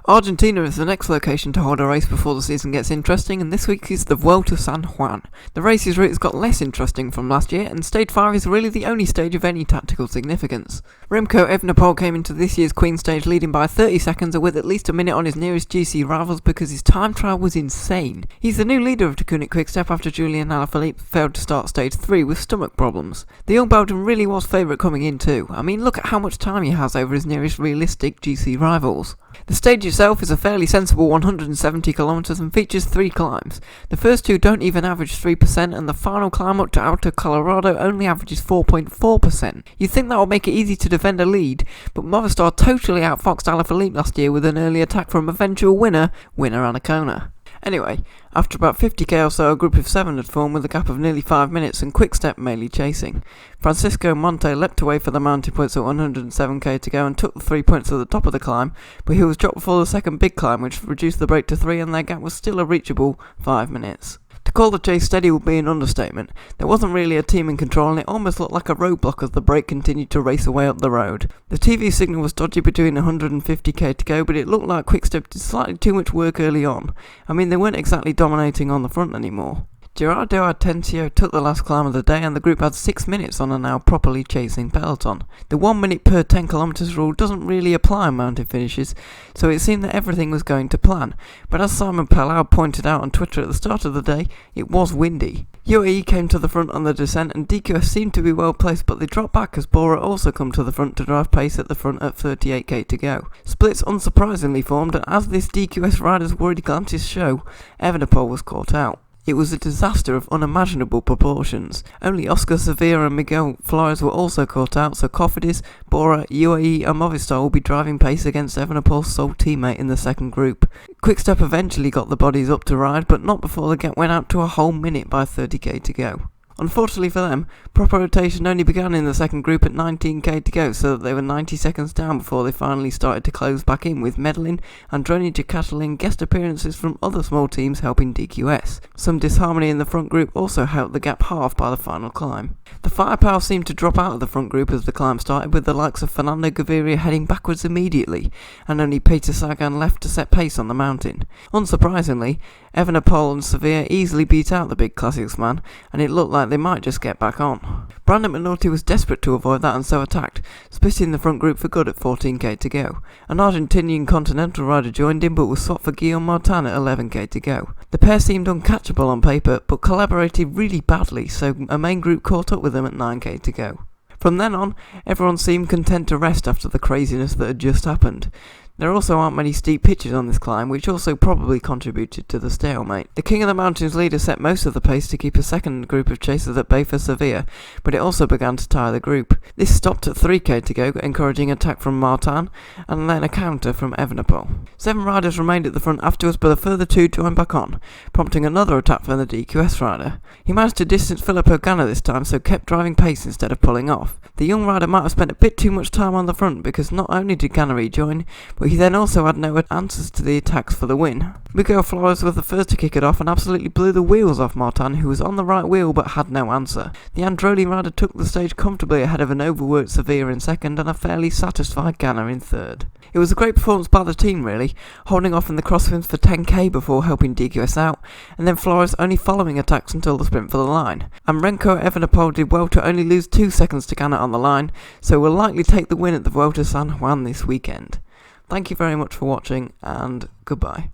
Argentina is the next location to hold a race before the season gets interesting, and this week is the Vuelta San Juan. The race's route has got less interesting from last year, and Stage 5 is really the only stage of any tactical significance. Remco Evenepoel came into this year's Queen stage leading by 30 seconds and with at least a minute on his nearest GC rivals because his time trial was insane. He's the new leader of Tacunic Quickstep after Julian Alaphilippe failed to start Stage 3 with stomach problems. The young Belgian really was favourite coming in too. I mean, look at how much time he has over his nearest realistic GC rivals. The stage itself is a fairly sensible 170 kilometres and features 3 climbs. The first two don't even average 3%, and the final climb up to Alto Colorado only averages 4.4%. You'd think that would make it easy to defend a lead, but Movistar totally outfoxed Alaphilippe last year with an early attack from eventual winner Annacona. Anyway, after about 50k or so, a group of 7 had formed with a gap of nearly 5 minutes and Quickstep mainly chasing. Francisco Monte leapt away for the mountain points at 107k to go and took the 3 points at the top of the climb, but he was dropped before the second big climb, which reduced the break to 3, and their gap was still a reachable 5 minutes. To call the chase steady would be an understatement. There wasn't really a team in control, and it almost looked like a roadblock as the break continued to race away up the road. The TV signal was dodgy between 150k to go, but it looked like Quickstep did slightly too much work early on. I mean, they weren't exactly dominating on the front anymore. Gerardo Atencio took the last climb of the day, and the group had 6 minutes on a now properly chasing peloton. The 1 minute per 10 kilometres rule doesn't really apply on mountain finishes, so it seemed that everything was going to plan. But as Simon Palau pointed out on Twitter at the start of the day, it was windy. UAE came to the front on the descent, and DQS seemed to be well placed, but they dropped back as Bora also come to the front to drive pace at the front at 38k to go. Splits unsurprisingly formed, and as this DQS rider's worried glances show, Evenepoel was caught out. It was a disaster of unimaginable proportions. Only Oscar Sevilla and Miguel Flores were also caught out, so Cofidis, Bora, UAE and Movistar will be driving pace against Evenepoel's sole teammate in the second group. Quickstep eventually got the bodies up to ride, but not before the gap went out to a whole minute by 30k to go. Unfortunately for them, proper rotation only began in the second group at 19k to go, so that they were 90 seconds down before they finally started to close back in, with Medellin, Androni to Catalin, guest appearances from other small teams helping DQS. Some disharmony in the front group also helped the gap half by the final climb. The firepower seemed to drop out of the front group as the climb started, with the likes of Fernando Gaviria heading backwards immediately, and only Peter Sagan left to set pace on the mountain. Unsurprisingly, Evenepoel and Sevilla easily beat out the big Classics man, and it looked like they might just get back on. Brandon McNulty was desperate to avoid that and so attacked, splitting the front group for good at 14k to go. An Argentinian Continental rider joined in but was swapped for Guillaume Martin at 11k to go. The pair seemed uncatchable on paper but collaborated really badly, so a main group caught up with them at 9k to go. From then on, everyone seemed content to rest after the craziness that had just happened. There also aren't many steep pitches on this climb, which also probably contributed to the stalemate. The King of the Mountains leader set most of the pace to keep a second group of chasers at bay for Sevilla, but it also began to tire the group. This stopped at 3k to go, encouraging attack from Martin, and then a counter from Evenepoel. 7 riders remained at the front afterwards, but a further 2 joined back on, prompting another attack from the DQS rider. He managed to distance Filippo Ganna this time, so kept driving pace instead of pulling off. The young rider might have spent a bit too much time on the front, because not only did Ganna rejoin, but he then also had no answers to the attacks for the win. Miguel Flores was the first to kick it off and absolutely blew the wheels off Martin, who was on the right wheel but had no answer. The Androni rider took the stage comfortably ahead of an overworked Sevilla in second and a fairly satisfied Ganna in third. It was a great performance by the team really, holding off in the crosswinds for 10k before helping DQS out, and then Flores only following attacks until the sprint for the line. And Remco Evenepoel did well to only lose 2 seconds to Ganna on the line, so will likely take the win at the Vuelta San Juan this weekend. Thank you very much for watching, and goodbye.